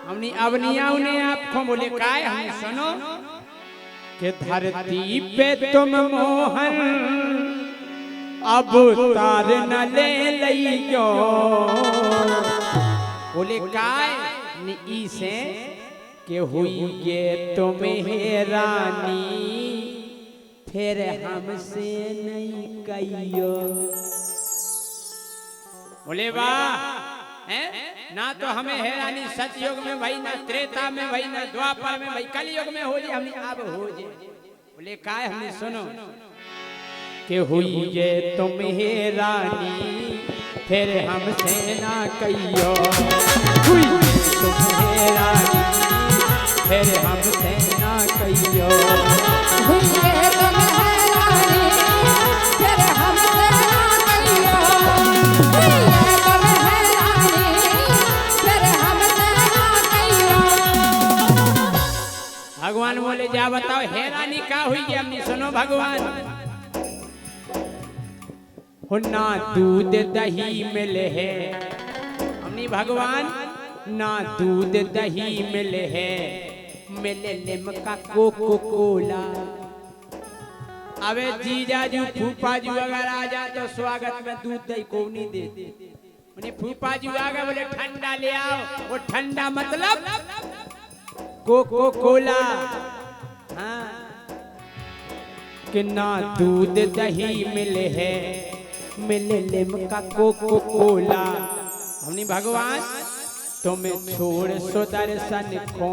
हमने अवनिया उन्हें आपको बोले काय हम सुनो कि धरती पे तुम मोहन अब तार न ले लियो बोले काय नी से के हुई ये तुम्हें रानी फिर हमसे नहीं कहियो बोले वाह ना तो हमें है रानी सतयुग में भाई ना त्रेता में भाई ना द्वापर में भाई कलयुग में हो जाए हमने अब हो जाए बोले काय हमने सुनो कि हुई ये तुम्हें रानी फिर हमसे ना कहियो हुई तुम्हें रानी फिर हमसे ना कहियो हुई ये तुम्हें रानी फिर हमसे ना कहियो हुई ये तुम्हें रानी फिर हमसे ना कहियो। भगवान बोले जा बताओ हे रानी का हुई है हमने सुनो भगवान हो ना दूध दही मिले है हमने भगवान ना दूध दही मिले है मिले लिमका कोको कोला अबे जीजाजू फूफाजू अगर आ जाए तो स्वागत में दूध दही को नहीं देते फूफाजू आ गए बोले ठंडा ले आओ वो ठंडा मतलब कोको कोला हाँ कि ना दूध दही मिले है मिले लिमका कोको कोला हमने भगवान तुम्हें छोड़ सुदर्शन को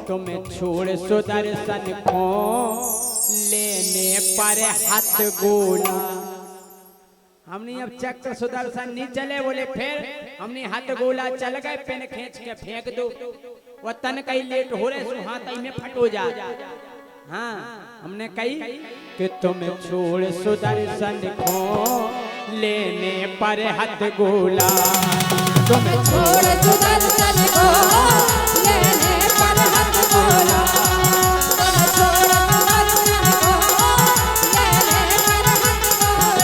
तुम्हें छोड़ सुदर्शन को लेने पर हाथ गोला हमने अब चक्र सुदर्शन नहीं चले बोले फिर हमने हाथ गोला चल गए पेन खींच के फेंक दो वो तन कहीं लेट हो रहे हाथ में फटो जा हाँ हमने कही कि तुम्हें छोड़ सुदर्शन को लेने पर हाथ गोला तुम्हें छोड़ सुदर्शन को लेने पर हाथ गोला तुम्हें छोड़ सुदर्शन को लेने पर हाथ गोला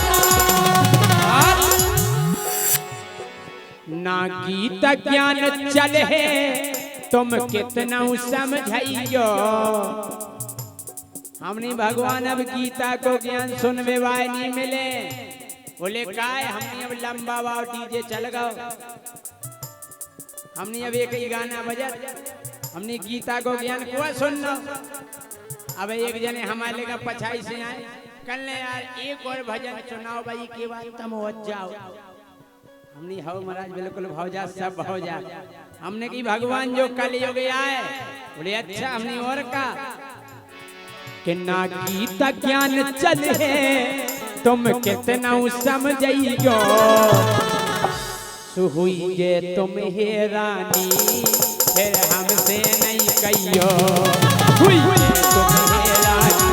ना गीत ज्ञान चले है तुम कितना समझाइयो हमने भगवान अब गीता को ज्ञान सुनवे वाय नहीं मिले बोले काय हमने अब लंबा बाव डीजे चल गओ हमने अब एक ही गाना बजा हमने गीता को ज्ञान को सुनना अब एक जने हमारे का पछाई से आए कल ने यार एक और भजन सुनाओ भाई के बाद तुम हो जाओ हमने हो महाराज बिल्कुल भौजा सब भौजा हमने की भगवान जो कलयुग आए बोले अच्छा हमने और का कि ना गीता ज्ञान चले तुम कितना समझियो सुहुई ये तुम्हें रानी फिर हमसे नहीं कहियो हुई ये तुम्हें रानी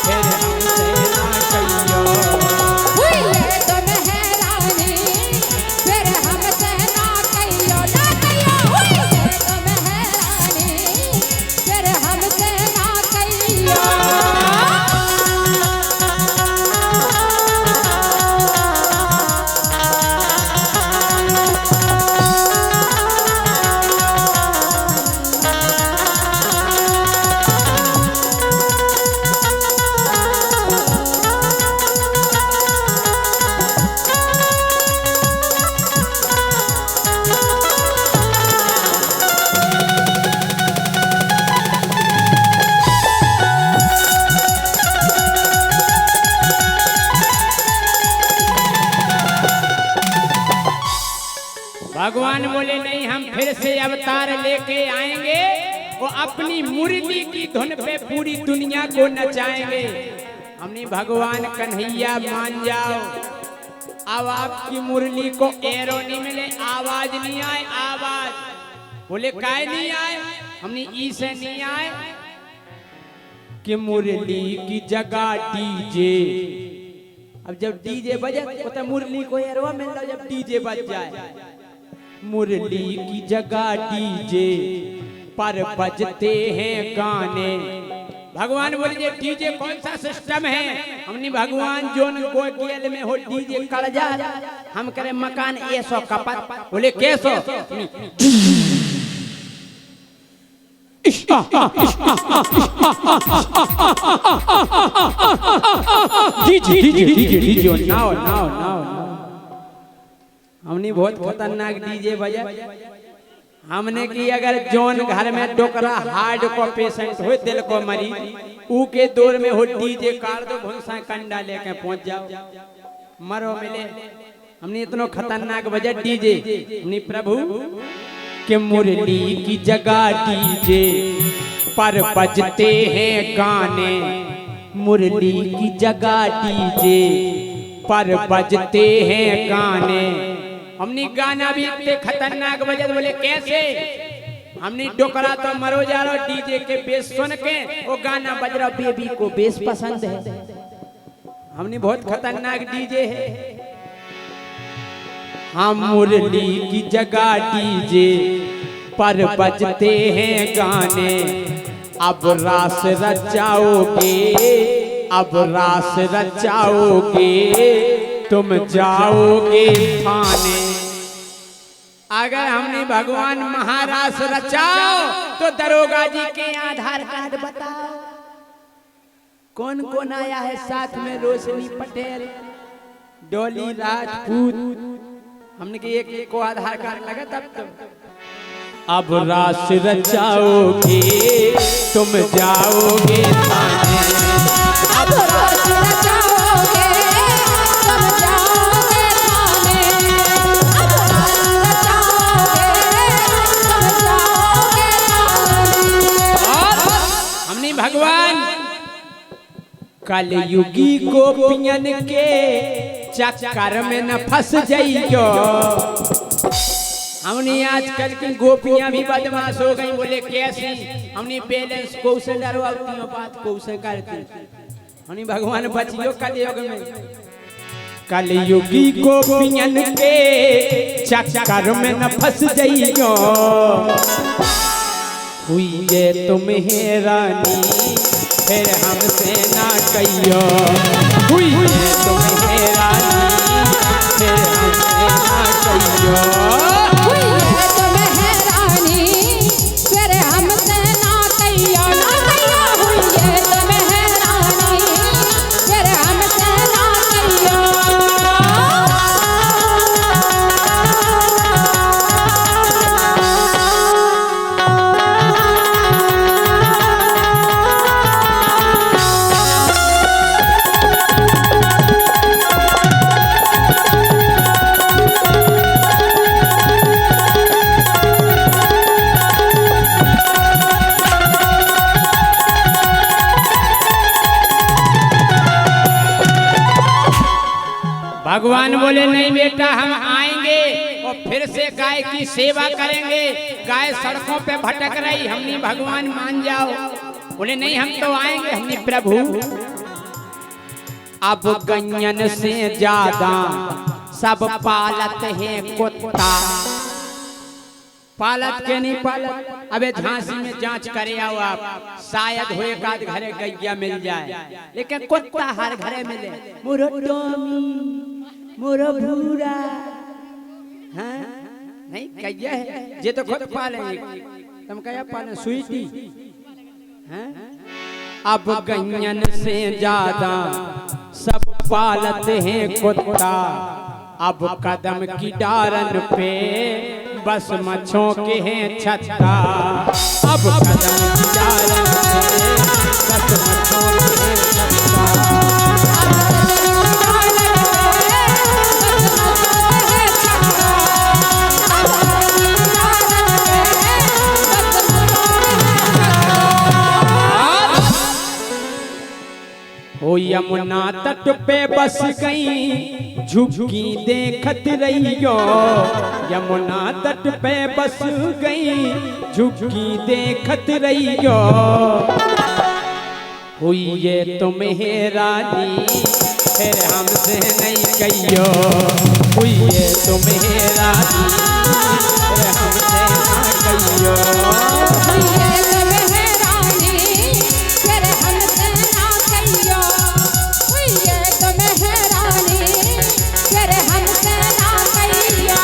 फिर हमसे ना कहियो हुई ये तुम्हें रानी फिर हमसे ना कहियो ना कहियो हुई ये तुम्हें रानी फिर हमसे ना कहियो। भगवान बोले नहीं हम फिर से अवतार लेके आएंगे वो अपनी मुरली की धुन पे पूरी दुनिया को नचाएंगे हमने भगवान कन्हैया मान जाओ अब आपकी मुरली को एरो नहीं मिले आवाज नहीं आए आवाज बोले काय नहीं आए हमने ई से नहीं आए कि मुरली की जगह डीजे अब जब डीजे बजे तो मुरली को एरो मिलता जब डीजे बज जाए मुरली की जगह डीजे पर बजते हैं गाने भगवान बोले डीजे कौन सा सिस्टम है हमने भगवान जोन गोयल में हो डीजे कर जा हम करे मकान 100 कपत बोले कैसो डीजे नाओ नाओ नाओ हमने बहुत खतरनाक डीजे बजा। हमने की अगर जोन घर में डोकरा हार्ड को पेशेंट हो दिल को मरीज ऊ के दौर में हो डीजे कार दो भुंसा कंडा लेके पहुंच जाओ मरो मिले। हमने इतना खतरनाक बजा डीजे। हमने प्रभु के मुरली की जगह डीजे पर बजते हैं गाने, मुरली की जगह डीजे पर बजते हैं गाने। हमने गाना भी इतने खतरनाक बजे बोले कैसे। हमने डोकरा तो मरो जा रहा डीजे के बेस सुन के वो गाना बज रहा बेबी को बेस पसंद है। हमने बहुत खतरनाक डीजे है। हम मुरली की जगह डीजे पर बजते हैं गाने, अब रास रचाओगे, अब रास रचाओगे, तुम जाओगे थाने। अगर हमने भगवान महाराज रचाओ तो दरोगा जी के आधार कार्ड बताओ। कौन कौन आया है साथ में? रोशनी पटेल, डोली राजपूत। हमने के एक को आधार कार्ड लगा तब तो। अब रास रचाओगे तुम जाओगे थाने, अब रास रचाओगे तुम जाओगे थाने, अब रास रचाओगे तुम जाओगे थाने। और हमने भगवान कलयुगी गोपियन के चक्कर में न फंस जाइयो। हमने आजकल की गोपियां भी बदमाश हो गई। बोले कैसी? हमने बैलेंस को से डरवाती हो, बात को से करती। हमने भगवान बचियो कलयुग में। कलयुगी गोपियन के चक्कर में न फंस जाइयो। हुई ये तुम्हें रानी फिर हमसे ना कहियो, हुई ये तुम्हें रानी फिर हमसे ना कहियो। भगवान बोले नहीं बेटा हम आएंगे और फिर से गाय की सेवा करेंगे। गाय सड़कों पे भटक रही, हमने भगवान मान जाओ। बोले नहीं हम तो आएंगे। हमने प्रभु अब गयन से ज्यादा सब पालत है कुत्ता। पालत के नहीं पालत। अबे झांसी में जांच करे आओ आप, शायद हो एक आध घरे गैया मिल जाए, लेकिन कुत्ता हर घरे मिले। मुरो टोमी मुरो भूरा, हाँ नहीं गैया है जे तो खुद पालेंगे। तुम क्या पाले? स्वीटी। हाँ? अब गयन से ज्यादा सब पालत हैं कुत्ता। अब कदम की डारन पे बस मच्छों के हैं छत्ता। अब कदम की डारन पे बस मच्छों के हैं छत्ता। ओ यमुना तट पे बस गई झुकी देखत रहियो। यमुना तट पे बस गई झुकी देखत रहियो। हुई ये तुम्हें रानी फिर हमसे नहीं कहियो। हुई ये तुम्हें रानी फिर हमसे ना कहियो। हुई ये तुम्हें रानी फिर हमसे ना कहियो। हुई ये तुम्हें रानी फिर हमसे ना कहियो।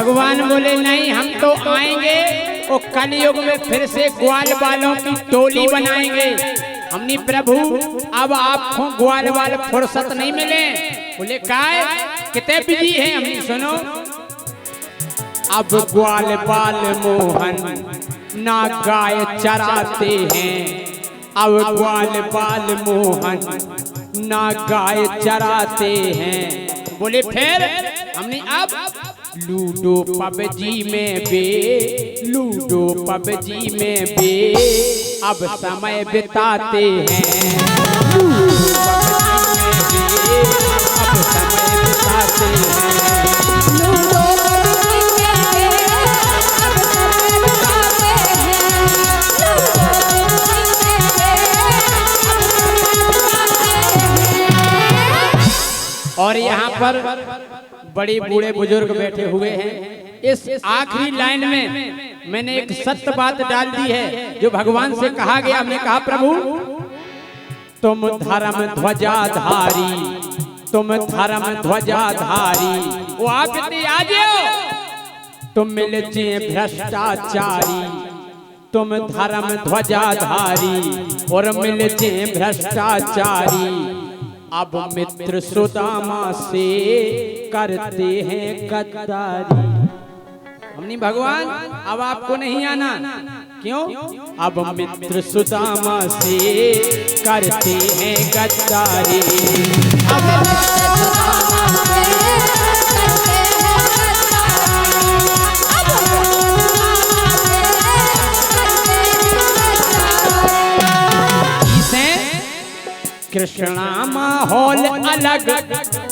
भगवान बोले नहीं, हम तो आएंगे वो कलयुग में फिर से ग्वाल वालों की टोली बनाएंगे। हमने प्रभु अब आपको ग्वाल वाल फुर्सत नहीं मिले। बोले काय कितने बिजी हैं? हमने सुनो, अब ग्वाल बाल मोहन ना गाय चराते हैं, अब ग्वाल बाल मोहन ना गाय चराते हैं। बोले फिर? हमने अब लूडो पबजी में लूडो पबजी में अब समय बिताते हैं। लूडो पबजी में अब समय बिताते हैं। लूडो पबजी में अब समय बिताते हैं। और यहाँ पर बड़े बूढ़े बुजुर्ग बैठे हुए हैं। इस आखिरी लाइन में मैंने एक सत्य बात डाल दी है जो भगवान से कहा गया। हमने कहा प्रभु तुम धर्म ध्वजाधारी, तुम धर्म ध्वजाधारी, वो आप इतनी आ जाओ। तुम मिलते भ्रष्टाचारी, तुम धर्म ध्वजाधारी और मिलते भ्रष्टाचारी। अब मित्र सुदामा से करते हैं गद्दारी। हमने भगवान अब आपको नहीं आना, क्यों? अब मित्र सुदामा से करते हैं गद्दारी। अब मित्र सुदामा से करते हैं कृष्णा माहौल अलग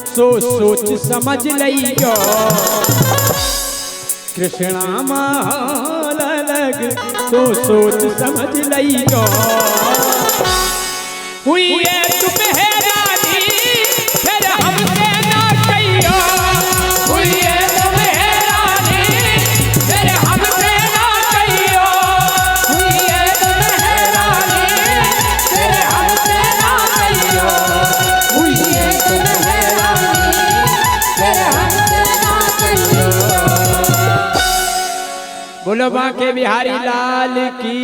सोच समझ लियो। कृष्णा माहौल अलग सोच समझ लियो। हुई है तुम हैरानी फिर हमसे ना कहियो। हुई है तुम हैरानी फिर हमसे ना कहियो। हुई है तुम हैरानी फिर हमसे ना कहियो। हुई है तुम हैरानी फिर हमसे ना कहियो। बोलो बांके बिहारी लाल की।